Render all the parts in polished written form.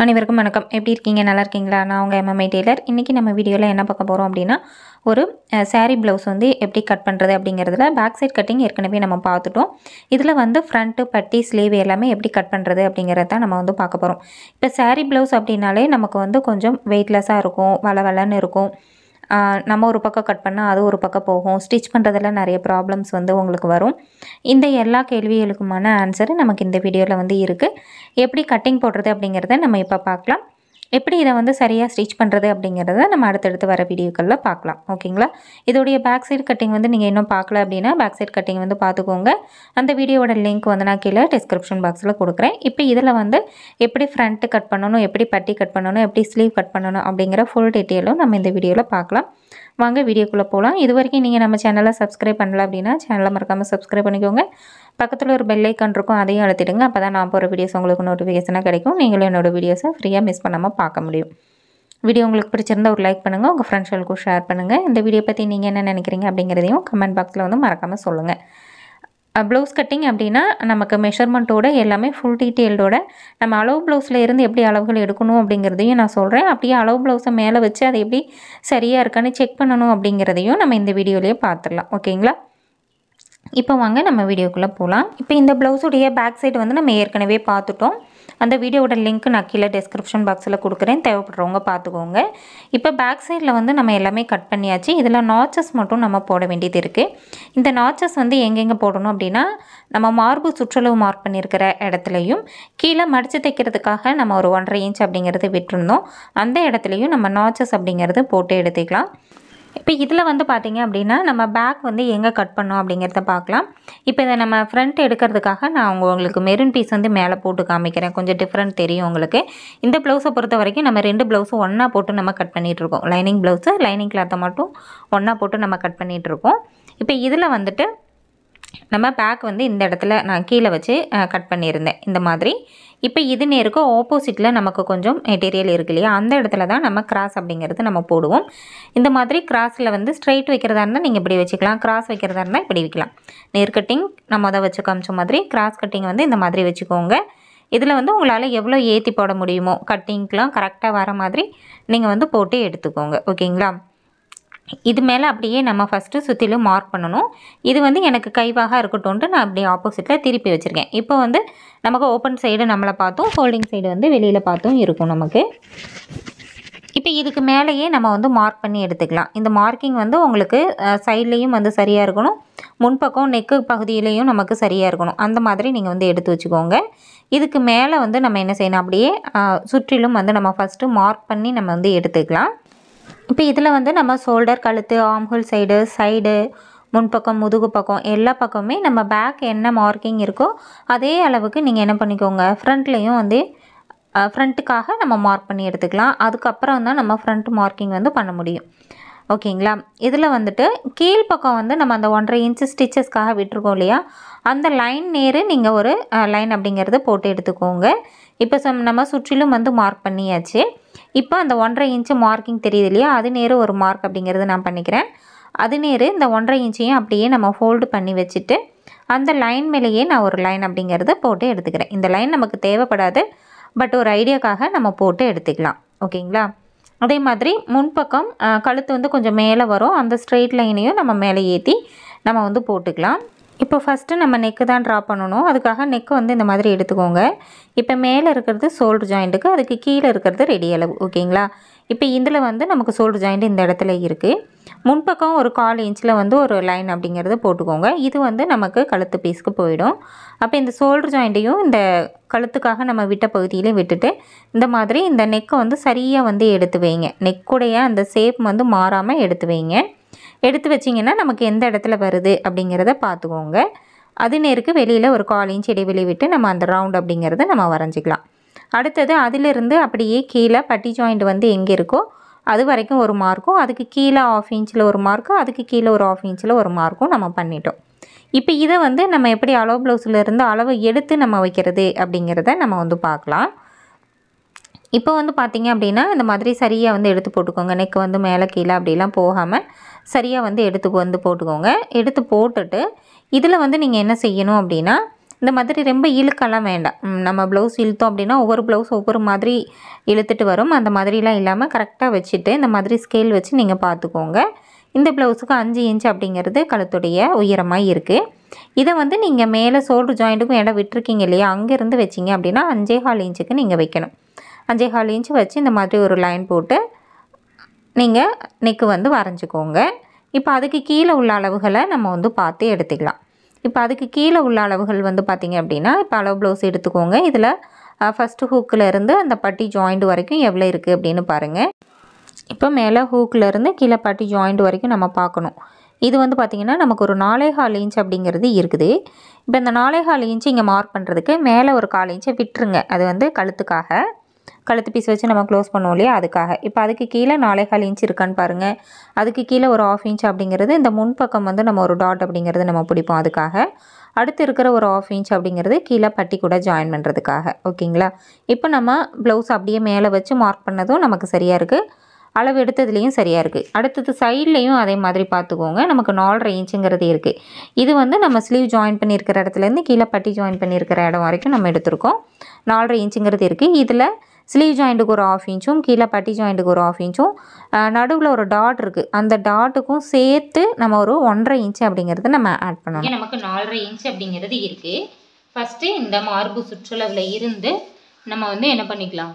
அனைவருக்கும் வணக்கம். எப்படி இருக்கீங்க? நல்லா இருக்கீங்களா? நான் உங்கள் எம்எம்ஐ டெய்லர். இன்றைக்கி நம்ம வீடியோவில் என்ன பார்க்க போகிறோம் அப்படின்னா, ஒரு சாரீ ப்ளவுஸ் வந்து எப்படி கட் பண்ணுறது அப்படிங்கிறதுல பேக் சைட் கட்டிங் ஏற்கனவே நம்ம பார்த்துட்டோம். இதில் வந்து ஃப்ரண்ட்டு, பட்டி, ஸ்லீவ் எல்லாமே எப்படி கட் பண்ணுறது அப்படிங்கிறத தான் நம்ம வந்து பார்க்க போகிறோம். இப்போ சாரீ ப்ளவுஸ் அப்படின்னாலே நமக்கு வந்து கொஞ்சம் வெயிட்லெஸ்ஸாக இருக்கும், வளவலன்னு இருக்கும். நம்ம ஒரு பக்கம் கட் பண்ணால் அது ஒரு பக்கம் போகும். ஸ்டிச் பண்ணுறதுல நிறைய ப்ராப்ளம்ஸ் வந்து உங்களுக்கு வரும். இந்த எல்லா கேள்விகளுக்குமான ஆன்சர் நமக்கு இந்த வீடியோவில் வந்து இருக்குது. எப்படி கட்டிங் போடுறது அப்படிங்கிறத நம்ம இப்போ பார்க்கலாம். எப்படி இதை வந்து சரியாக ஸ்டிச் பண்ணுறது அப்படிங்கிறத நம்ம அடுத்தடுத்து வர வீடியோக்களில் பார்க்கலாம். ஓகேங்களா? இதோடைய பேக் சைடு கட்டிங் வந்து நீங்கள் இன்னும் பார்க்கல அப்படின்னா பேக் சைடு கட்டிங் வந்து பார்த்துக்கோங்க. அந்த வீடியோவோட லிங்க் வந்து நான் கீழே டிஸ்கிரிப்ஷன் பாக்ஸில் கொடுக்குறேன். இப்போ இதில் வந்து எப்படி ஃப்ரண்ட்டு கட் பண்ணணும், எப்படி பட்டி கட் பண்ணணும், எப்படி ஸ்லீவ் கட் பண்ணணும் அப்படிங்கிற ஃபுல் டீட்டெயிலும் நம்ம இந்த வீடியோவில் பார்க்கலாம். வாங்க வீடியோக்குள்ளே போகலாம். இது வரைக்கும் நீங்கள் நம்ம சேனலை சப்ஸ்கிரைப் பண்ணல அப்படின்னா சேனலை மறக்காமல் சப்ஸ்கிரைப் பண்ணிக்கோங்க. பக்கத்தில் ஒரு பெல் ஐக்கான் இருக்கும், அதையும் அழுத்திடுங்க. அப்போ தான் நான் போகிற வீடியோஸ் உங்களுக்கு நோட்டிஃபிகேஷனாக கிடைக்கும். நீங்களும் என்னோடய வீடியோஸை ஃப்ரீயாக மிஸ் பண்ணாமல் பார்க்க முடியும். வீடியோ உங்களுக்கு பிடிச்சிருந்தா ஒரு லைக் பண்ணுங்கள், உங்கள் ஃப்ரெண்ட்ஸ்களுக்கும் ஷேர் பண்ணுங்கள். இந்த வீடியோ பற்றி நீங்கள் என்ன நினைக்கிறீங்க அப்படிங்கிறதையும் கமெண்ட் பாக்ஸில் வந்து மறக்காமல் சொல்லுங்கள். ப்ளவுஸ் கட்டிங் அப்படின்னா நமக்கு மெஷர்மெண்ட்டோட எல்லாமே ஃபுல் டீட்டெயில்டோட நம்ம அளவு ப்ளவுஸில் இருந்து எப்படி அளவுகள் எடுக்கணும் அப்படிங்கிறதையும் நான் சொல்கிறேன். அப்படியே அளவு ப்ளவுஸை மேலே வச்சு அதை எப்படி சரியாக இருக்கான்னு செக் பண்ணணும் அப்படிங்கிறதையும் நம்ம இந்த வீடியோலேயே பார்த்துடலாம். ஓகேங்களா? இப்போ வாங்க நம்ம வீடியோக்குள்ளே போகலாம். இப்போ இந்த ப்ளவுஸுடைய பேக் சைடு வந்து நம்ம ஏற்கனவே பார்த்துட்டோம். அந்த வீடியோவோட லிங்க் நான் கீழே டிஸ்கிரிப்ஷன் பாக்ஸில் கொடுக்குறேன், தேவைப்படுறவங்க பார்த்துக்கோங்க. இப்போ பேக் சைடில் வந்து நம்ம எல்லாமே கட் பண்ணியாச்சு. இதில் நாச்சஸ் மட்டும் நம்ம போட வேண்டியது இருக்குது. இந்த நாச்சஸ் வந்து எங்கெங்கே போடணும் அப்படின்னா, நம்ம மார்பு சுற்றளவு மார்க் பண்ணியிருக்கிற இடத்துலையும், கீழே மடித்து தைக்கிறதுக்காக நம்ம ஒரு 1.5 இன்ச் அப்படிங்கிறது விட்டுருந்தோம், அந்த இடத்துலையும் நம்ம நாச்சஸ் அப்படிங்கிறது போட்டு எடுத்துக்கலாம். இப்போ இதில் வந்து பார்த்திங்க அப்படின்னா நம்ம பேக் வந்து எங்கே கட் பண்ணோம் அப்படிங்கிறத பார்க்கலாம். இப்போ இதை நம்ம ஃப்ரண்ட் எடுக்கிறதுக்காக நான் உங்களுக்கு மெரூன் பீஸ் வந்து மேலே போட்டு காமிக்கிறேன். கொஞ்சம் டிஃப்ரெண்ட் தெரியும் உங்களுக்கு. இந்த ப்ளவுஸை பொறுத்த வரைக்கும் நம்ம 2 ப்ளவுஸும் ஒன்றா போட்டு நம்ம கட் பண்ணிகிட்ருக்கோம். லைனிங் ப்ளவுஸு, லைனிங் கிளாத்தை மட்டும் ஒன்றா போட்டு நம்ம கட் பண்ணிகிட்ருக்கோம். இப்போ இதில் வந்துட்டு நம்ம பேக் வந்து இந்த இடத்துல நான் கீழே வச்சு கட் பண்ணியிருந்தேன் இந்த மாதிரி. இப்போ இது நேருக்கு ஆப்போசிட்டில் நமக்கு கொஞ்சம் மெட்டீரியல் இருக்கு இல்லையா, அந்த இடத்துல தான் நம்ம கிராஸ் அப்படிங்கிறது நம்ம போடுவோம். இந்த மாதிரி கிராஸில் வந்து ஸ்ட்ரைட் வைக்கிறதா இருந்தால் நீங்கள் இப்படி வச்சுக்கலாம், கிராஸ் வைக்கிறதா இருந்தால் இப்படி வைக்கலாம். நேர் கட்டிங் நம்ம அதை வச்சு காமிச்ச மாதிரி, கிராஸ் கட்டிங் வந்து இந்த மாதிரி வச்சுக்கோங்க. இதில் வந்து உங்களால் எவ்வளோ ஏற்றி போட முடியுமோ கட்டிங்க்கெலாம் கரெக்டாக வர மாதிரி நீங்கள் வந்து போட்டு எடுத்துக்கோங்க. ஓகேங்களா? இது மேலே அப்படியே நம்ம ஃபஸ்ட்டு சுற்றிலும் மார்க் பண்ணணும். இது வந்து எனக்கு கைவாக இருக்கட்டும்ன்ட்டு நான் அப்படியே ஆப்போசிட்டில் திருப்பி வச்சுருக்கேன். இப்போ வந்து நமக்கு ஓப்பன் சைடு நம்மளை பார்த்தும், ஃபோல்டிங் சைடு வந்து வெளியில் பார்த்தும் இருக்கும் நமக்கு. இப்போ இதுக்கு மேலேயே நம்ம வந்து மார்க் பண்ணி எடுத்துக்கலாம். இந்த மார்க்கிங் வந்து உங்களுக்கு சைட்லேயும் வந்து சரியாக இருக்கணும், முன்பக்கம் நெக்கு பகுதியிலையும் நமக்கு சரியாக இருக்கணும். அந்த மாதிரி நீங்கள் வந்து எடுத்து வச்சுக்கோங்க. இதுக்கு மேலே வந்து நம்ம என்ன செய்யணும், அப்படியே சுற்றிலும் வந்து நம்ம ஃபஸ்ட்டு மார்க் பண்ணி நம்ம வந்து எடுத்துக்கலாம். இப்போ இதில் வந்து நம்ம ஷோல்டர், கழுத்து, ஆம்ஹோல் சைடு, முன்பக்கம், முதுகு பக்கம் எல்லா பக்கமே நம்ம பேக் என்ன மார்க்கிங் இருக்கோ அதே அளவுக்கு நீங்கள் என்ன பண்ணிக்கோங்க, ஃப்ரண்ட்லேயும் வந்து ஃப்ரண்ட்டுக்காக நம்ம மார்க் பண்ணி எடுத்துக்கலாம். அதுக்கப்புறம் தான் நம்ம ஃப்ரண்ட் மார்க்கிங் வந்து பண்ண முடியும். ஓகேங்களா? இதில் வந்துட்டு கீழ்ப்பக்கம் வந்து நம்ம அந்த 1.5 இன்ச்சு ஸ்டிச்சஸ்க்காக விட்டுருக்கோம் இல்லையா, அந்த லைன் நேரு நீங்கள் ஒரு லைன் அப்படிங்கிறது போட்டு எடுத்துக்கோங்க. இப்போ நம்ம சுற்றிலும் வந்து மார்க் பண்ணியாச்சு. இப்போ அந்த 1.5 இன்ச்சு மார்க்கிங் தெரியுது இல்லையா, அது நேரு ஒரு மார்க் அப்படிங்கிறது நான் பண்ணிக்கிறேன். அது நேரு இந்த 1.5 இன்ச்சையும் அப்படியே நம்ம ஃபோல்டு பண்ணி வச்சுட்டு அந்த லைன் மேலேயே நான் ஒரு லைன் அப்படிங்கிறது போட்டு எடுத்துக்கிறேன். இந்த லைன் நமக்கு தேவைப்படாது, பட் ஒரு ஐடியாக்காக நம்ம போட்டு எடுத்துக்கலாம். ஓகேங்களா? அதே மாதிரி முன்பக்கம் கழுத்து வந்து கொஞ்சம் மேலே வரும், அந்த ஸ்ட்ரெயிட் லைனையும் நம்ம மேலே ஏற்றி நம்ம வந்து போட்டுக்கலாம். இப்போ ஃபஸ்ட்டு நம்ம நெக்கு தான் ட்ரா பண்ணணும். அதுக்காக நெக்கு வந்து இந்த மாதிரி எடுத்துக்கோங்க. இப்போ மேலே இருக்கிறது ஷோல்டர் ஜாயிண்ட்டுக்கு, அதுக்கு கீழே இருக்கிறது ரெடி அளவு. ஓகேங்களா? இப்போ இதில் வந்து நமக்கு ஷோல்டர் ஜாயிண்ட் இந்த இடத்துல இருக்குது. முன்பக்கம் ஒரு 1/4 இன்ச்சில் வந்து ஒரு லைன் அப்படிங்கிறது போட்டுக்கோங்க. இது வந்து நமக்கு கழுத்து பீஸ்க்கு போயிடும். அப்போ இந்த ஷோல்டர் ஜாயிண்ட்டையும் இந்த கழுத்துக்காக நம்ம விட்ட பகுதியிலே விட்டுட்டு இந்த மாதிரி இந்த நெக்கை வந்து சரியாக வந்து எடுத்து வைங்க. நெக்குடைய அந்த ஷேப் வந்து மாறாமல் எடுத்து வைங்க. எடுத்து வச்சிங்கன்னா நமக்கு எந்த இடத்துல வருது அப்படிங்கிறத பார்த்துக்கோங்க. அது நேருக்கு வெளியில் ஒரு 1/4 இன்ச் இடைவெளி விட்டு நம்ம அந்த ரவுண்ட் அப்படிங்கிறத நம்ம வரைஞ்சிக்கலாம். அடுத்தது அதிலிருந்து அப்படியே கீழே பட்டி ஜாயிண்ட் வந்து எங்கே இருக்கோ அது வரைக்கும் ஒரு மார்க்கும், அதுக்கு கீழே 1/2 இன்ச்சில் ஒரு மார்க்கும், அதுக்கு கீழே ஒரு 1/2 இன்ச்சில் ஒரு மார்க்கும் நம்ம பண்ணிட்டோம். இப்போ இதை வந்து நம்ம எப்படி அளவு ப்ளவுஸில் இருந்து அளவை எடுத்து நம்ம வைக்கிறது அப்படிங்கிறத நம்ம வந்து பார்க்கலாம். இப்போ வந்து பார்த்திங்க அப்படின்னா இந்த மாதிரி சரியாக வந்து எடுத்து போட்டுக்கோங்க. நெக்கு வந்து மேலே கீழே அப்படிலாம் போகாமல் சரியாக வந்து எடுத்து வந்து போட்டுக்கோங்க. எடுத்து போட்டுட்டு இதில் வந்து நீங்கள் என்ன செய்யணும் அப்படின்னா, இந்த மாதிரி ரொம்ப இழுக்கலாம் வேண்டாம். நம்ம ப்ளவுஸ் இழுத்தோம் அப்படின்னா ஒவ்வொரு ப்ளவுஸ் ஒவ்வொரு மாதிரி இழுத்துட்டு வரும். அந்த மாதிரிலாம் இல்லாமல் கரெக்டாக வச்சுட்டு இந்த மாதிரி ஸ்கேல் வச்சு நீங்கள் பார்த்துக்கோங்க. இந்த ப்ளவுஸுக்கு 5 இன்ச் அப்படிங்கிறது கழுத்துடைய உயரமாக இருக்குது. இதை வந்து நீங்கள் மேலே ஷோல்டர் ஜாயிண்ட்டுக்கும் இடம் விட்டுருக்கீங்க இல்லையா, அங்கேருந்து வச்சிங்க அப்படின்னா 5.25 இன்ச்சுக்கு நீங்கள் வைக்கணும். 5.25 இன்ச்சு வச்சு இந்த மாதிரி ஒரு லைன் போட்டு நீங்கள் நெக்கு வந்து வரைஞ்சிக்கோங்க. இப்போ அதுக்கு கீழே உள்ள அளவுகளை நம்ம வந்து பார்த்து எடுத்துக்கலாம். இப்போ அதுக்கு கீழே உள்ள அளவுகள் வந்து பார்த்திங்க அப்படின்னா, இப்போ அளவு ப்ளவுஸ் எடுத்துக்கோங்க. இதில் ஃபஸ்ட்டு ஹூக்கில் இருந்து அந்த பட்டி ஜாயிண்ட் வரைக்கும் எவ்வளோ இருக்குது அப்படின்னு பாருங்கள். இப்போ மேலே ஹூக்கிலேருந்து கீழே பட்டி ஜாயிண்ட் வரைக்கும் நம்ம பார்க்கணும். இது வந்து பார்த்திங்கன்னா நமக்கு ஒரு 4.25 இன்ச் அப்படிங்கிறது இருக்குது. இப்போ இந்த 4.25 இன்ச்சு இங்கே மார்க் பண்ணுறதுக்கு மேலே ஒரு 1/4 இன்ச்சை விட்டுருங்க. அது வந்து கழுத்துக்காக, கழுத்து பீஸ் வச்சு நம்ம க்ளோஸ் பண்ணுவோம் இல்லையா, அதுக்காக. இப்போ அதுக்கு கீழே 4.25 இன்ச் இருக்கான்னு பாருங்கள். அதுக்கு கீழே ஒரு 1/2 இன்ச் அப்படிங்கிறது இந்த முன்பக்கம் வந்து நம்ம ஒரு டாட் அப்படிங்கிறது நம்ம பிடிப்போம், அதுக்காக. அடுத்து இருக்கிற ஒரு 1/2 இன்ச் அப்படிங்கிறது கீழே பட்டி கூட ஜாயின் பண்ணுறதுக்காக. ஓகேங்களா? இப்போ நம்ம ப்ளவுஸ் அப்படியே மேலே வச்சு மார்க் பண்ணதும் நமக்கு சரியாக இருக்குது. அளவு எடுத்ததுலேயும் சரியாக இருக்குது. அடுத்தது சைட்லேயும் அதே மாதிரி பார்த்துக்கோங்க. நமக்கு 4.5 இன்ச்சுங்கிறது இருக்குது. இது வந்து நம்ம ஸ்லீவ் ஜாயின் பண்ணியிருக்கிற இடத்துலேருந்து கீழே பட்டி ஜாயின் பண்ணியிருக்கிற இடம் வரைக்கும் நம்ம எடுத்திருக்கோம். 4.5 இன்ச்சுங்கிறது இருக்குது. இதில் ஸ்லீவ் ஜாயிண்ட்டுக்கு ஒரு 1/2 இன்ச்சும் கீழே பட்டி ஜாயிண்ட்டுக்கு ஒரு 1/2 இன்ச்சும் நடுவில் ஒரு டாட் இருக்குது. அந்த டாட்டுக்கும் சேர்த்து நம்ம ஒரு 1.5 இன்ச்சு அப்படிங்கிறது நம்ம ஆட் பண்ணணும். நமக்கு 4.5 இன்ச்சு அப்படிங்கிறது இருக்குது. ஃபஸ்ட்டு இந்த மார்பு சுற்றளவில் இருந்து நம்ம வந்து என்ன பண்ணிக்கலாம்,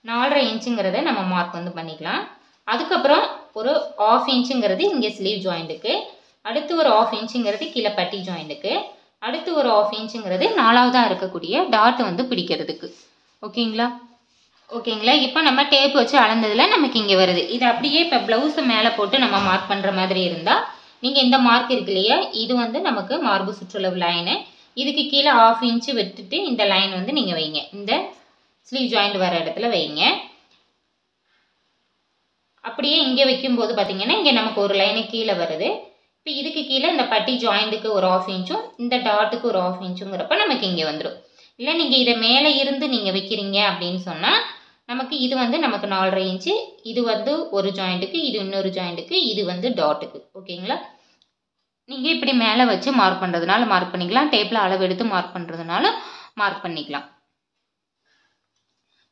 4.5 இன்ச்சுங்கிறத நம்ம மார்க் வந்து பண்ணிக்கலாம். அதுக்கப்புறம் ஒரு 1/2 இன்ச்சுங்கிறது இங்கே ஸ்லீவ் ஜாயிண்ட்டுக்கு, அடுத்து ஒரு 1/2 இன்ச்சுங்கிறது கீழே பட்டி ஜாயிண்ட்டுக்கு, அடுத்து ஒரு 1/2 இன்ச்சுங்கிறது 4வதாக இருக்கக்கூடிய டாட் வந்து பிடிக்கிறதுக்கு. ஓகேங்களா? இப்போ நம்ம டேப் வச்சு அளந்ததில் நமக்கு இங்கே வருது. இது அப்படியே இப்போ ப்ளவுஸை மேலே போட்டு நம்ம மார்க் பண்ணுற மாதிரி இருந்தால் நீங்கள் இந்த மார்க் இருக்கு இல்லையா, இது வந்து நமக்கு மார்பு சுற்றளவு லைனு. இதுக்கு கீழே 1/2 இன்ச்சு விட்டுட்டு இந்த லைன் வந்து நீங்கள் வைங்க. இந்த ஸ்லீவ் ஜாயிண்ட் வர இடத்துல வைங்க. அப்படியே இங்கே வைக்கும்போது பார்த்தீங்கன்னா இங்கே நமக்கு ஒரு லைனு கீழே வருது. இப்போ இதுக்கு கீழே இந்த பட்டி ஜாயிண்ட்டுக்கு ஒரு 1/2 இன்ச்சும் இந்த டாட்டுக்கு ஒரு 1/2 இன்ச்சுங்கிறப்ப நமக்கு இங்கே வந்துடும். இல்லை நீங்கள் இதை மேலே இருந்து நீங்கள் வைக்கிறீங்க அப்படின்னு சொன்னால் நமக்கு இது வந்து நமக்கு 4.5 இன்ச்சு, இது வந்து ஒரு ஜாயிண்ட்டுக்கு, இது இன்னொரு ஜாயிண்ட்டுக்கு, இது வந்து டாட்டுக்கு. ஓகேங்களா? நீங்கள் இப்படி மேலே வச்சு மார்க் பண்ணுறதுனால மார்க் பண்ணிக்கலாம், டேப்பில் அளவு எடுத்து மார்க் பண்ணுறதுனால மார்க் பண்ணிக்கலாம்.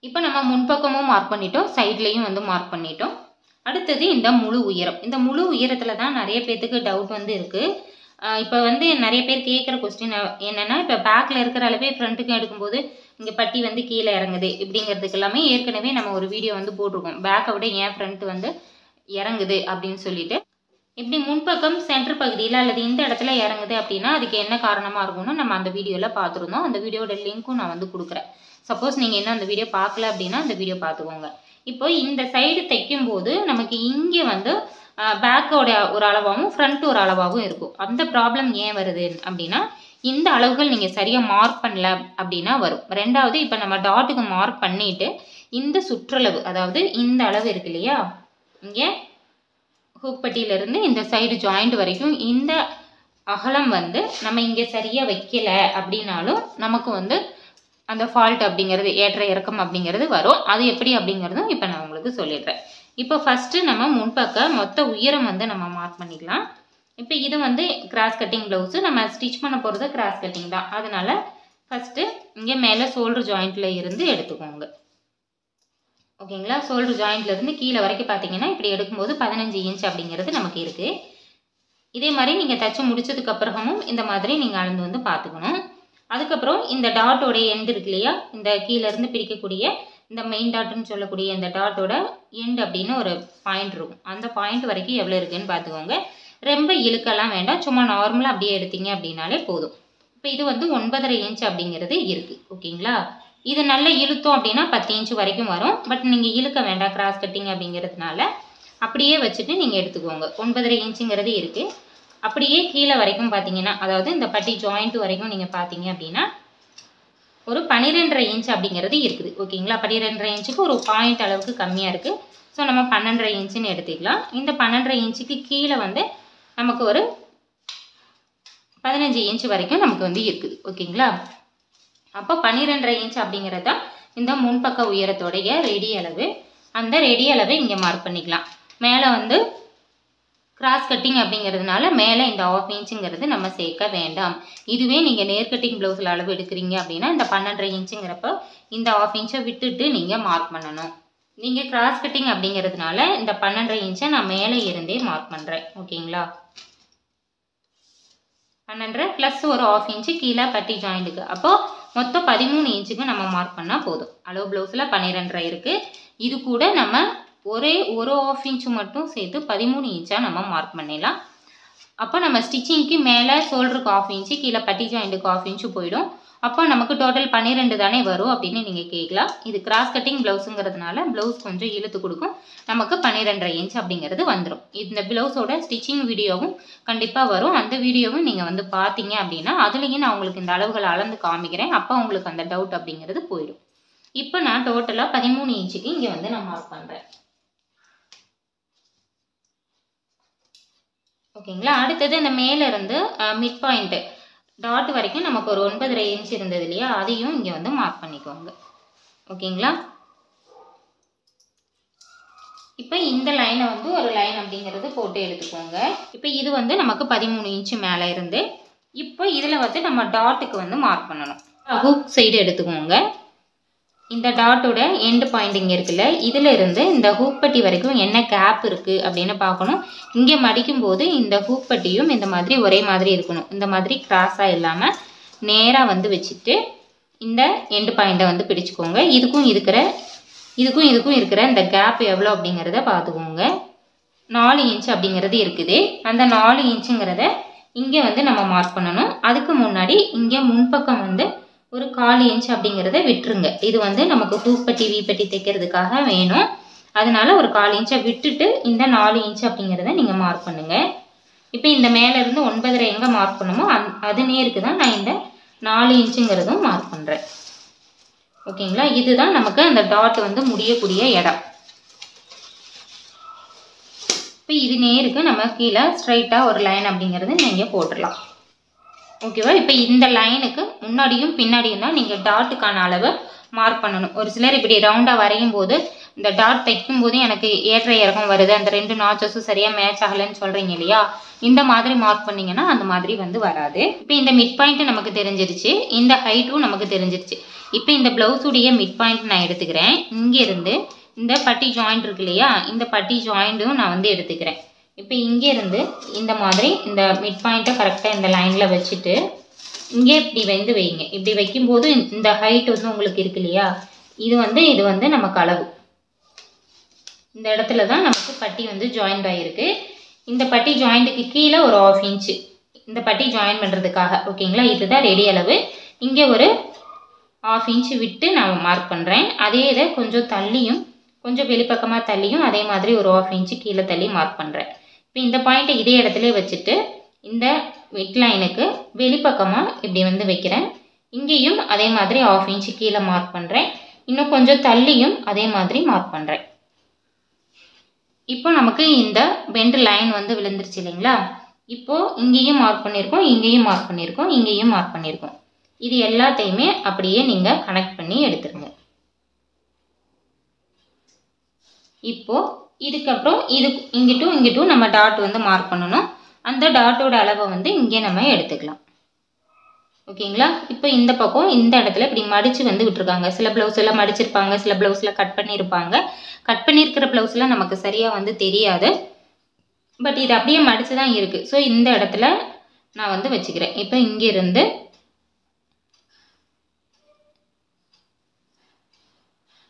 இப்போ நம்ம முன்பக்கமும் மார்க் பண்ணிட்டோம், சைட்லேயும் வந்து மார்க் பண்ணிட்டோம். அடுத்தது இந்த முழு உயரம். இந்த முழு உயரத்தில் தான் நிறைய பேர்த்துக்கு டவுட் வந்து இருக்குது. இப்போ வந்து நிறைய பேர் கேட்குற கொஸ்டின் என்னென்னா, இப்போ பேக்கில் இருக்கிற அளவே ஃப்ரண்ட்டுக்கும் எடுக்கும்போது இங்கே பட்டி வந்து கீழே இறங்குது இப்படிங்கிறதுக்கு எல்லாமே ஏற்கனவே நம்ம ஒரு வீடியோ வந்து போட்டிருக்கோம். பேக்கை விட ஏன் ஃப்ரண்ட் வந்து இறங்குது அப்படின்னு சொல்லிட்டு. இப்படி முன்பக்கம் சென்டர் பகுதியில் அல்லது இந்த இடத்துல இறங்குது அப்படின்னா அதுக்கு என்ன காரணமாக இருக்கும்னு நம்ம அந்த வீடியோவில் பார்த்துருந்தோம். அந்த வீடியோட லிங்க்கும் நான் வந்து கொடுக்குறேன். சப்போஸ் நீங்கள் இன்னும் அந்த வீடியோ பார்க்கல அப்படின்னா அந்த வீடியோ பார்த்துக்கோங்க. இப்போ இந்த சைடு தைக்கும்போது நமக்கு இங்கே வந்து பேக்கோட ஒரு அளவாகவும் ஃப்ரண்ட் ஒரு அளவாகவும் இருக்கும். அந்த ப்ராப்ளம் ஏன் வருது அப்படின்னா, இந்த அளவுகள் நீங்கள் சரியாக மார்க் பண்ணல அப்படின்னா வரும். ரெண்டாவது, இப்போ நம்ம டாட்டுக்கு மார்க் பண்ணிவிட்டு இந்த சுற்றளவு, அதாவது இந்த அளவு இருக்கு இல்லையா, இங்கே ஹூக் பட்டியிலேருந்து இந்த சைடு ஜாயிண்ட் வரைக்கும் இந்த அகலம் வந்து நம்ம இங்கே சரியாக வைக்கல அப்படின்னாலும் நமக்கு வந்து அந்த ஃபால்ட் அப்படிங்கிறது, ஏற்ற இறக்கம் அப்படிங்கிறது வரும். அது எப்படி அப்படிங்கிறதும் இப்போ நான் உங்களுக்கு சொல்லிடுறேன். இப்போ ஃபஸ்ட்டு நம்ம முன்பக்க மொத்த உயரம் வந்து நம்ம மார்க் பண்ணிக்கலாம். இப்போ இது வந்து கிராஸ் கட்டிங் ப்ளவுஸு, நம்ம ஸ்டிச் பண்ண போகிறது கிராஸ் கட்டிங் தான். அதனால் ஃபஸ்ட்டு இங்கே மேலே ஷோல்டர் ஜாயிண்ட்டில் இருந்து எடுத்துக்கோங்க. ஓகேங்களா? ஷோல்டர் ஜாயிண்ட்லேருந்து கீழே வரைக்கும் பார்த்தீங்கன்னா இப்படி எடுக்கும்போது 15 இன்ச் அப்படிங்கிறது நமக்கு இருக்குது. இதே மாதிரி நீங்கள் தச்சு முடிச்சதுக்கப்புறமும் இந்த மாதிரி நீங்கள் அளந்து வந்து பார்த்துக்கணும். அதுக்கப்புறம் இந்த டாட்டோட எண்டு இருக்கு இல்லையா, இந்த கீழேருந்து பிரிக்கக்கூடிய இந்த மெயின் டாட்டுன்னு சொல்லக்கூடிய இந்த டாட்டோட எண்ட் அப்படின்னு ஒரு பாயிண்ட் இருக்கும். அந்த பாயிண்ட் வரைக்கும் எவ்வளோ இருக்குதுன்னு பார்த்துக்கோங்க. ரொம்ப இழுக்கலாம் வேண்டாம், சும்மா நார்மலாக அப்படியே எடுத்தீங்க அப்படின்னாலே போதும். இப்போ இது வந்து 9.5 இன்ச் அப்படிங்கிறது இருக்குது. ஓகேங்களா? இது நல்லா இழுத்தோம் அப்படின்னா 10 இன்ச் வரைக்கும் வரும். பட் நீங்கள் இழுக்க வேண்டாம், கிராஸ் கட்டிங் அப்படிங்கிறதுனால அப்படியே வச்சுட்டு நீங்கள் எடுத்துக்கோங்க. 9.5 இன்ச்சுங்கிறது இருக்குது. அப்படியே கீழே வரைக்கும் பார்த்தீங்கன்னா, அதாவது இந்த பட்டி ஜாயிண்ட் வரைக்கும் நீங்கள் பார்த்தீங்க அப்படின்னா ஒரு 12.5 இன்ச் அப்படிங்கிறது இருக்குது. ஓகேங்களா? 12.5 இன்ச்சுக்கு ஒரு பாயிண்ட் அளவுக்கு கம்மியாக இருக்குது. ஸோ நம்ம 12.5 இன்ச்சுன்னு எடுத்துக்கலாம். இந்த 12.5 இன்ச்சுக்கு கீழே வந்து நமக்கு ஒரு 15 இன்ச் வரைக்கும் நமக்கு வந்து இருக்குது. ஓகேங்களா? அப்போ 12.5 இன்ச் அப்படிங்கிறது தான் இந்த முன்பக்க உயரத்தோடைய ரெடி அளவு. அந்த ரெடி அளவை இங்கே மார்க் பண்ணிக்கலாம். மேலே வந்து கிராஸ் கட்டிங் அப்படிங்கிறதுனால மேலே இந்த 1/2 இன்ச்சுங்கிறது நம்ம சேர்க்க வேண்டாம். இதுவே நீங்கள் நேர் கட்டிங் ப்ளவுஸில் அளவு எடுக்கிறீங்க அப்படின்னா இந்த 12.5 இன்ச்சுங்கிறப்போ இந்த 1/2 இன்ச்சை விட்டுட்டு நீங்கள் மார்க் பண்ணணும். நீங்கள் கிராஸ் கட்டிங் அப்படிங்கிறதுனால இந்த 12.5 இன்ச்சை நான் மேலே இருந்தே மார்க் பண்ணுறேன். ஓகேங்களா? 12 ப்ளஸ் ஒரு 1/2 இன்ச்சு கீழே பட்டி ஜாயிண்ட்டுக்கு. அப்போது மொத்தம் 13 இன்ச்சுக்கு நம்ம மார்க் பண்ணால் போதும். அளவு ப்ளவுஸில் 12.5 இருக்குது. இது கூட நம்ம ஒரு 1/2 இன்ச்சு மட்டும் சேர்த்து 13 இன்ச்சாக நம்ம மார்க் பண்ணிடலாம். அப்போ நம்ம ஸ்டிச்சிங்க்கு மேலே ஷோல்டருக்கு 1/2 இன்ச்சு கீழே பட்டி ஜாயிண்ட்டுக்கு 1/2 இன்ச்சு போயிடும். அப்போ நமக்கு டோட்டல் 12 தானே வரும் அப்படின்னு நீங்கள் கேட்கலாம். இது கிராஸ் கட்டிங் ப்ளவுஸுங்கிறதுனால ப்ளவுஸ் கொஞ்சம் இழுத்து கொடுக்கும். நமக்கு 12.5 இன்ச் அப்படிங்கிறது வந்துடும். இந்த ப்ளவுஸோட ஸ்டிச்சிங் வீடியோவும் கண்டிப்பாக வரும். அந்த வீடியோவும் நீங்கள் வந்து பார்த்தீங்க அப்படின்னா அதுலேயும் நான் உங்களுக்கு இந்த அளவுகள் அளந்து காமிக்கிறேன். அப்போ உங்களுக்கு அந்த டவுட் அப்படிங்கிறது போயிடும். இப்போ நான் டோட்டலாக 13 இன்ச்சுக்கு இங்கே வந்து நான் மார்க் பண்ணுறேன். ஓகேங்களா? அடுத்தது இந்த மேலேருந்து மிட் பாயிண்ட்டு டாட் வரைக்கும் நமக்கு ஒரு 9.5 இன்ச் இருந்தது இல்லையா, அதையும் இங்கே வந்து மார்க் பண்ணிக்கோங்க. ஓகேங்களா? இப்போ இந்த லைனை வந்து ஒரு லைன் அப்படிங்கிறது போட்டு எடுத்துக்கோங்க. இப்போ இது வந்து நமக்கு 13 இன்ச்சு மேலே இருந்து இப்போ இதில் வந்து நம்ம டாட்டுக்கு வந்து மார்க் பண்ணணும். ஹூக் சைடு எடுத்துக்கோங்க. இந்த டாட்டோட எண்டு பாயிண்ட் இங்கே இருக்குல்ல, இதில் இருந்து இந்த ஹூக் பட்டி வரைக்கும் என்ன கேப் இருக்குது அப்படின்னு பார்க்கணும். இங்கே மடிக்கும்போது இந்த ஹூக் பட்டியும் இந்த மாதிரி ஒரே மாதிரி இருக்கணும். இந்த மாதிரி கிராஸாக இல்லாமல் நேராக வந்து வச்சுட்டு இந்த எண்டு பாயிண்ட்டை வந்து பிடிச்சிக்கோங்க. இதுக்கும் இருக்கிற இந்த கேப் எவ்வளோ அப்படிங்கிறத பார்த்துக்கோங்க. 4 இன்ச் அப்படிங்கிறது இருக்குது. அந்த 4 இன்ச்சுங்கிறத இங்கே வந்து நம்ம மார்க் பண்ணணும். அதுக்கு முன்னாடி இங்கே முன்பக்கம் வந்து ஒரு 1/4 இன்ச் அப்படிங்கிறத விட்டுருங்க. இது வந்து நமக்கு ஹூக் பட்டி வீப்பட்டி தைக்கிறதுக்காக வேணும். அதனால ஒரு 1/4 இன்ச்சை விட்டுட்டு இந்த 4 இன்ச் அப்படிங்கிறத நீங்கள் மார்க் பண்ணுங்கள். இப்போ இந்த மேலேருந்து 9.5 எங்கே மார்க் பண்ணுமோ அது நேருக்கு தான் நான் இந்த 4 இன்ச்சுங்கிறதும் மார்க் பண்ணுறேன். ஓகேங்களா? இதுதான் நமக்கு அந்த டாட் வந்து முடியக்கூடிய இடம். இப்போ இது நேருக்கு நம்ம கீழே ஸ்ட்ரைட்டாக ஒரு லைன் அப்படிங்கிறது நீங்கள் போட்டுடலாம். ஓகேவா? இப்போ இந்த லைனுக்கு முன்னாடியும் பின்னாடியும் தான் நீங்கள் டாட்டுக்கான அளவை மார்க் பண்ணணும். ஒரு சிலர் இப்படி ரவுண்டாக வரையும் போது இந்த டாட் தைக்கும் போது எனக்கு ஏற்ற இறக்கம் வருது, அந்த 2 நாச்சஸும் சரியாக மேட்ச் ஆகலைன்னு சொல்கிறீங்க இல்லையா, இந்த மாதிரி மார்க் பண்ணிங்கன்னா அந்த மாதிரி வந்து வராது. இப்போ இந்த மிட் பாயிண்ட்டு நமக்கு தெரிஞ்சிருச்சு, இந்த ஹைட்டும் நமக்கு தெரிஞ்சிருச்சு. இப்போ இந்த ப்ளவுஸுடைய மிட் பாயிண்ட் நான் எடுத்துக்கிறேன். இங்கேருந்து இந்த பட்டி ஜாயிண்ட் இருக்கு இல்லையா, இந்த பட்டி ஜாயிண்ட்டும் நான் வந்து எடுத்துக்கிறேன். இப்போ இங்கேருந்து இந்த மாதிரி இந்த மிட் பாயிண்ட்டை கரெக்டாக இந்த லைனில் வச்சுட்டு இங்கே இப்படி வந்து வைங்க. இப்படி வைக்கும்போது இந்த ஹைட் வந்து உங்களுக்கு இருக்கு இல்லையா, இது வந்து நமக்கு அளவு. இந்த இடத்துல தான் நமக்கு பட்டி வந்து ஜாயிண்ட் ஆகிருக்கு. இந்த பட்டி ஜாயிண்ட்டுக்கு கீழே ஒரு 1/2 இன்ச்சு இந்த பட்டி ஜாயின் பண்ணுறதுக்காக. ஓகேங்களா? இதுதான் ரெடி அளவு. இங்கே ஒரு 1/2 இன்ச்சு விட்டு நான் மார்க் பண்ணுறேன். அதே இதை கொஞ்சம் தள்ளியும் கொஞ்சம் வெளிப்பக்கமாக தள்ளியும் அதே மாதிரி ஒரு 1/2 இன்ச்சு கீழே தள்ளி மார்க் பண்ணுறேன். இப்போ இந்த பாயிண்ட்டை இதே இடத்துல வச்சுட்டு இந்த மிட் லைனுக்கு வெளிப்பக்கமாக இப்படி வந்து வைக்கிறேன். இங்கேயும் அதே மாதிரி 1/2 இன்ச்சு கீழே மார்க் பண்ணுறேன். இன்னும் கொஞ்சம் தள்ளியும் அதே மாதிரி மார்க் பண்ணுறேன். இப்போ நமக்கு இந்த பெண்ட் லைன் வந்து விழுந்துருச்சு இல்லைங்களா, இப்போது இங்கேயும் மார்க் பண்ணியிருக்கோம், இங்கேயும் மார்க் பண்ணியிருக்கோம், இங்கேயும் மார்க் பண்ணியிருக்கோம். இது எல்லாத்தையுமே அப்படியே நீங்கள் கனெக்ட் பண்ணி எடுத்துருங்க. இப்போது இதுக்கப்புறம் இங்கிட்டும் நம்ம டாட் வந்து மார்க் பண்ணணும். அந்த டாட்டோட அளவை வந்து இங்கே நம்ம எடுத்துக்கலாம். ஓகேங்களா? இப்போ இந்த பக்கம் இந்த இடத்துல இப்படி மடித்து வந்து விட்டுருக்காங்க. சில ப்ளவுஸில் மடிச்சிருப்பாங்க, சில ப்ளவுஸில் கட் பண்ணியிருப்பாங்க. கட் பண்ணியிருக்கிற ப்ளவுஸில் நமக்கு சரியாக வந்து தெரியாது. பட் இது அப்படியே மடித்து தான் இருக்குது. ஸோ இந்த இடத்துல நான் வந்து வச்சுக்கிறேன். இப்போ இங்கேருந்து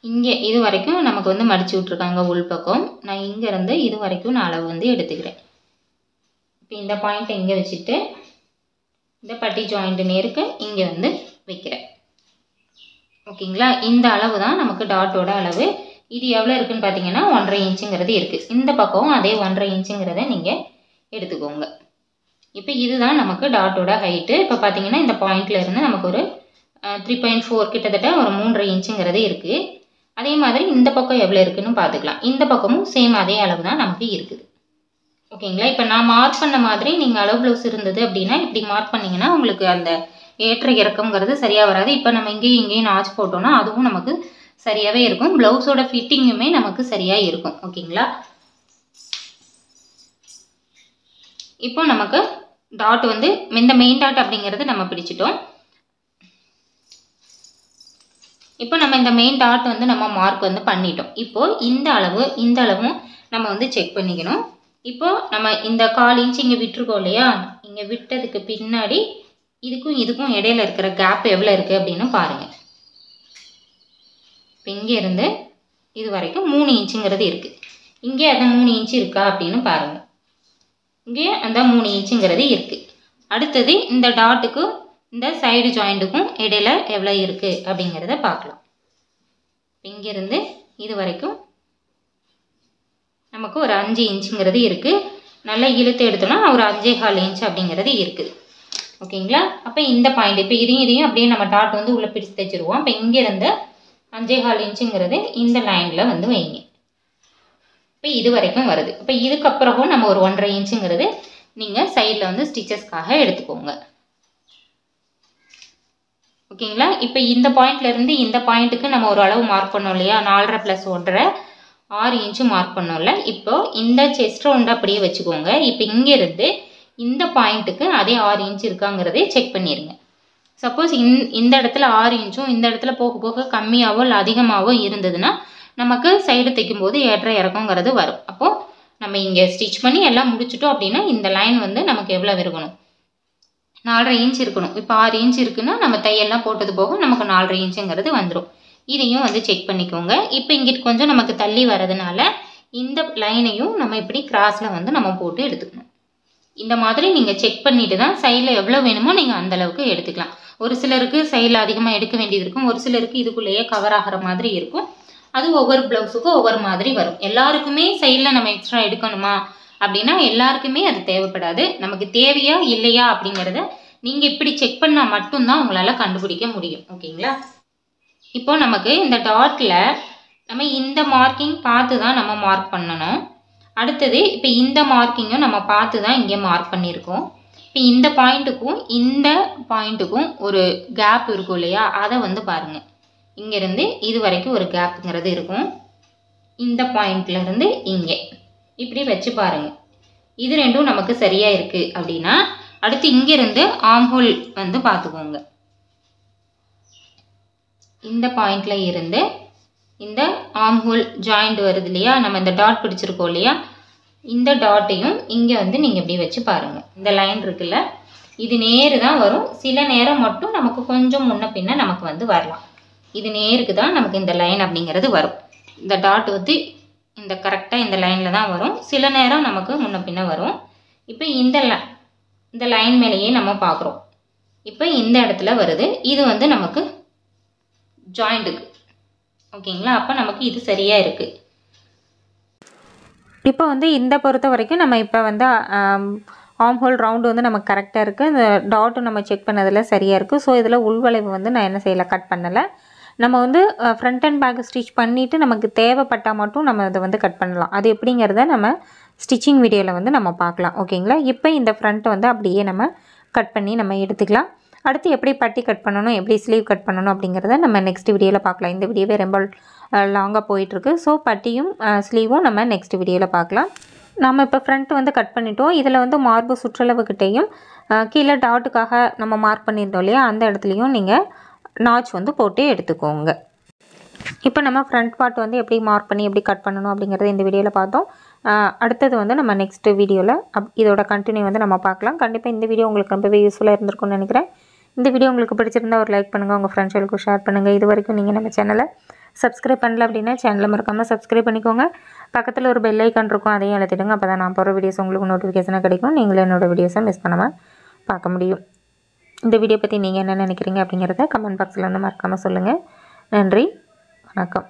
இங்கே இது வரைக்கும் நமக்கு வந்து மடித்து விட்ருக்காங்க உள் பக்கம். நான் இங்கேருந்து இது வரைக்கும் நான் அளவு வந்து எடுத்துக்கிறேன். இப்போ இந்த பாயிண்ட்டை இங்கே வச்சுட்டு இந்த பட்டி ஜாயிண்ட் நேருக்கு இங்கே வந்து வைக்கிறேன். ஓகேங்களா? இந்த அளவு தான் நமக்கு டாட்டோட அளவு. இது எவ்வளோ இருக்குதுன்னு பார்த்தீங்கன்னா 1.5 இன்ச்சுங்கிறது இருக்குது. இந்த பக்கம் அதே 1.5 இன்ச்சுங்கிறத நீங்கள் எடுத்துக்கோங்க. இப்போ இதுதான் நமக்கு டாட்டோட ஹைட்டு. இப்போ பார்த்தீங்கன்னா இந்த பாயிண்டில் இருந்து நமக்கு ஒரு 3.4 கிட்டத்தட்ட ஒரு 3.5 இன்ச்சுங்கிறது இருக்குது. அதே மாதிரி இந்த பக்கம் எவ்வளோ இருக்குதுன்னு பார்த்துக்கலாம். இந்த பக்கமும் சேம் அதே அளவு தான் நமக்கு இருக்குது. ஓகேங்களா? இப்போ நான் மார்க் பண்ண மாதிரி நீங்கள் அளவு ப்ளவுஸ் இருந்தது அப்படின்னா இப்படி மார்க் பண்ணிங்கன்னா உங்களுக்கு அந்த ஏற்ற இறக்கம்ங்கிறது சரியாக வராது. இப்போ நம்ம இங்கேயும் நாச் போட்டோம்னா அதுவும் நமக்கு சரியாகவே இருக்கும். ப்ளவுஸோட ஃபிட்டிங்குமே நமக்கு சரியாக இருக்கும். ஓகேங்களா? இப்போ நமக்கு டாட் வந்து இந்த மெயின் டாட் அப்படிங்கிறது நம்ம பிடிச்சிட்டோம். இப்போ நம்ம இந்த மெயின் டாட் வந்து நம்ம மார்க் வந்து பண்ணிட்டோம். இப்போ இந்த அளவும் நம்ம வந்து செக் பண்ணிக்கணும். இப்போ நம்ம இந்த 1/4 இன்ச் இங்கே விட்டுருக்கோம் இல்லையா, இங்கே விட்டதுக்கு பின்னாடி இதுக்கும் இடையில இருக்கிற கேப் எவ்வளோ இருக்குது அப்படின்னு பாருங்கள். இப்போ இங்கேருந்து இது வரைக்கும் 3 இன்ச்சுங்கிறது இருக்குது. இங்கே அந்த 3 இன்ச்சு இருக்கா அப்படின்னு பாருங்கள். இங்கே அந்த 3 இன்ச்சுங்கிறது இருக்குது. அடுத்தது இந்த டாட்டுக்கும் இந்த சைடு ஜாயிண்ட்டுக்கும் இடையில எவ்வளோ இருக்குது அப்படிங்கிறத பார்க்கலாம். இங்கேருந்து இது வரைக்கும் நமக்கு ஒரு 5 இன்ச்சுங்கிறது இருக்குது. நல்லா இழுத்து எடுத்தோம்னா ஒரு 5.25 இன்ச் அப்படிங்கிறது இருக்குது. ஓகேங்களா? அப்போ இந்த பாயிண்ட் இப்போ இதையும் அப்படியே நம்ம டாட் வந்து உள்ளே பிடிச்சி தைச்சிருவோம். இப்போ இங்கேருந்து 5.25 இன்ச்சுங்கிறது இந்த லைனில் வந்து வைங்க. இப்போ இது வரைக்கும் வருது. இப்போ இதுக்கப்புறமும் நம்ம ஒரு 1.5 இன்ச்சுங்கிறது நீங்கள் சைடில் வந்து ஸ்டிச்சஸ்க்காக எடுத்துக்கோங்க. ஓகேங்களா? இப்போ இந்த பாயிண்ட்லேருந்து இந்த பாயிண்ட்டுக்கு நம்ம ஒரு அளவு மார்க் பண்ணோம் இல்லையா, 4.5 + 1.5 6 இன்ச்சு மார்க் பண்ணோம்ல. இப்போ இந்த செஸ்ட் ரவுண்ட் அப்படியே வச்சுக்கோங்க. இப்போ இங்கேருந்து இந்த பாயிண்ட்டுக்கு அதே 6 இன்ச் இருக்காங்கிறதே செக் பண்ணிடுங்க. சப்போஸ் இந்த இடத்துல 6 இன்ச்சும் இந்த இடத்துல போக போக கம்மியாகவோ இல்லை அதிகமாகவோ இருந்ததுன்னா நமக்கு சைடு தைக்கும் போது ஏற்ற இறக்கங்கிறது வரும். அப்போது நம்ம இங்கே ஸ்டிச் பண்ணி எல்லாம் முடிச்சிட்டோம் அப்படின்னா இந்த லைன் வந்து நமக்கு எவ்வளோ இருக்கணும், 4.5 இன்ச் இருக்கணும். இப்போ 6 இன்ச் இருக்குன்னா நம்ம தையெல்லாம் போட்டது போக நமக்கு 4.5 இன்ச்சுங்கிறது வந்துடும். இதையும் வந்து செக் பண்ணிக்கோங்க. இப்போ இங்கிட்டு கொஞ்சம் நமக்கு தள்ளி வரதுனால இந்த லைனையும் நம்ம இப்படி கிராஸில் வந்து நம்ம போட்டு எடுத்துக்கணும். இந்த மாதிரி நீங்கள் செக் பண்ணிட்டு தான் சைடில் எவ்வளோ வேணுமோ நீங்கள் அந்தளவுக்கு எடுத்துக்கலாம். ஒரு சிலருக்கு சைடில் அதிகமாக எடுக்க வேண்டியது இருக்கும், ஒரு சிலருக்கு இதுக்குள்ளேயே கவர் ஆகிற மாதிரி இருக்கும். அது ஒவ்வொரு ப்ளவுஸுக்கும் ஒவ்வொரு மாதிரி வரும். எல்லாருக்குமே சைடில் நம்ம எக்ஸ்ட்ரா எடுக்கணுமா அப்படின்னா எல்லாருக்குமே அது தேவைப்படாது. நமக்கு தேவையா இல்லையா அப்படிங்கிறத நீங்கள் இப்படி செக் பண்ணால் மட்டும்தான் உங்களால் கண்டுபிடிக்க முடியும். ஓகேங்களா? இப்போ நமக்கு இந்த டாட்டில் நம்ம இந்த மார்க்கிங் பார்த்து தான் நம்ம மார்க் பண்ணணும். அடுத்தது இப்போ இந்த மார்க்கிங்கும் நம்ம பார்த்து தான் இங்கே மார்க் பண்ணியிருக்கோம். இப்போ இந்த பாயிண்ட்டுக்கும் ஒரு கேப் இருக்கும் இல்லையா, அதை வந்து பாருங்கள். இங்கேருந்து இது வரைக்கும் ஒரு கேப்புங்கிறது இருக்கும். இந்த பாயிண்ட்லேருந்து இங்கே இப்படி வச்சு பாருங்கள். இது ரெண்டும் நமக்கு சரியாக இருக்குது அப்படின்னா அடுத்து இங்கேருந்து ஆம்ஹோல் வந்து பார்த்துக்கோங்க. இந்த பாயிண்டில் இருந்து இந்த ஆம்ஹோல் ஜாயிண்ட் வருது இல்லையா, நம்ம இந்த டாட் பிடிச்சிருக்கோம் இல்லையா, இந்த டாட்டையும் இங்கே வந்து நீங்கள் இப்படி வச்சு பாருங்கள். இந்த லைன் இருக்குல்ல, இது நேரு தான் வரும். சில நேரம் மட்டும் நமக்கு கொஞ்சம் முன்ன பின்ன நமக்கு வந்து வரலாம். இது நேருக்கு தான் நமக்கு இந்த லைன் அப்படிங்கிறது வரும். இந்த டாட் வந்து இந்த கரெக்டாக இந்த லைனில் தான் வரும். சில நேரம் நமக்கு முன்ன பின்ன வரும். இப்போ இந்த லைன் மேலேயே நம்ம பார்க்குறோம். இப்போ இந்த இடத்துல வருது. இது வந்து நமக்கு ஜாயிண்ட்டுக்கு. ஓகேங்களா? அப்போ நமக்கு இது சரியாக இருக்குது. இப்போ வந்து இந்த பொறுத்த வரைக்கும் நம்ம இப்போ வந்து ஆம்ஹோல் ரவுண்டு வந்து நமக்கு கரெக்டாக இருக்குது. இந்த டாட்டும் நம்ம செக் பண்ணதில் சரியாக இருக்குது. ஸோ இதில் உள்வளைவு வந்து நான் என்ன செய்யலை, கட் பண்ணலை. நம்ம வந்து ஃப்ரண்ட் அண்ட் பேக் ஸ்டிச் பண்ணிவிட்டு நமக்கு தேவைப்பட்டால் மட்டும் நம்ம அதை வந்து கட் பண்ணலாம். அது எப்படிங்கிறத நம்ம ஸ்டிச்சிங் வீடியோவில் வந்து நம்ம பார்க்கலாம். ஓகேங்களா? இப்போ இந்த ஃப்ரண்ட்டை வந்து அப்படியே நம்ம கட் பண்ணி நம்ம எடுத்துக்கலாம். அடுத்து எப்படி பட்டி கட் பண்ணணும், எப்படி ஸ்லீவ் கட் பண்ணணும் அப்படிங்கிறத நம்ம நெக்ஸ்ட் வீடியோவில் பார்க்கலாம். இந்த வீடியோவே ரொம்ப லாங்காக போயிட்டுருக்கு. ஸோ பட்டியும் ஸ்லீவும் நம்ம நெக்ஸ்ட் வீடியோவில் பார்க்கலாம். நம்ம இப்போ ஃப்ரண்ட் வந்து கட் பண்ணிட்டோம். இதில் வந்து மார்பு சுற்றளவுக்கிட்டையும் கீழே டாட்டுக்காக நம்ம மார்க் பண்ணியிருந்தோம் இல்லையா, அந்த இடத்துலையும் நீங்கள் நாச் வந்து போட்டு எடுத்துக்கோங்க. இப்போ நம்ம ஃப்ரண்ட் பார்ட் வந்து எப்படி மார்க் பண்ணி எப்படி கட் பண்ணணும் அப்படிங்கிறத இந்த வீடியோவில் பார்த்தோம். அடுத்தது வந்து நம்ம நெக்ஸ்ட் வீடியோவில் இதோட கண்டினியூ வந்து நம்ம பார்க்கலாம். கண்டிப்பாக இந்த வீடியோ உங்களுக்கு ரொம்பவே யூஸ்ஃபுல்லாக இருந்திருக்கும்னு நினைக்கிறேன். இந்த வீடியோ உங்களுக்கு பிடிச்சிருந்தால் ஒரு லைக் பண்ணுங்கள், உங்கள் ஃப்ரெண்ட்ஸுகளுக்கு ஷேர் பண்ணுங்கள். இது வரைக்கும் நீங்கள் நம்ம சேனலை சப்ஸ்கிரைப் பண்ணல அப்படின்னா சேனலை மறக்காமல் சப்ஸ்கிரைப் பண்ணிக்கோங்க. பக்கத்தில் ஒரு பெல் ஐக்கான் இருக்கும், அதையும் அழுத்திடுங்க. அப்போ தான் நான் போகிற வீடியோஸ் உங்களுக்கு நோட்டிஃபிகேஷனாக கிடைக்கும். நீங்களும் என்னோடய வீடியோஸை மிஸ் பண்ணாமல் பார்க்க முடியும். இந்த வீடியோ பற்றி நீங்கள் என்ன நினைக்கிறீங்க அப்படிங்கிறத கமெண்ட் பாக்ஸில் வந்து மறக்காமல் சொல்லுங்கள். நன்றி, வணக்கம்.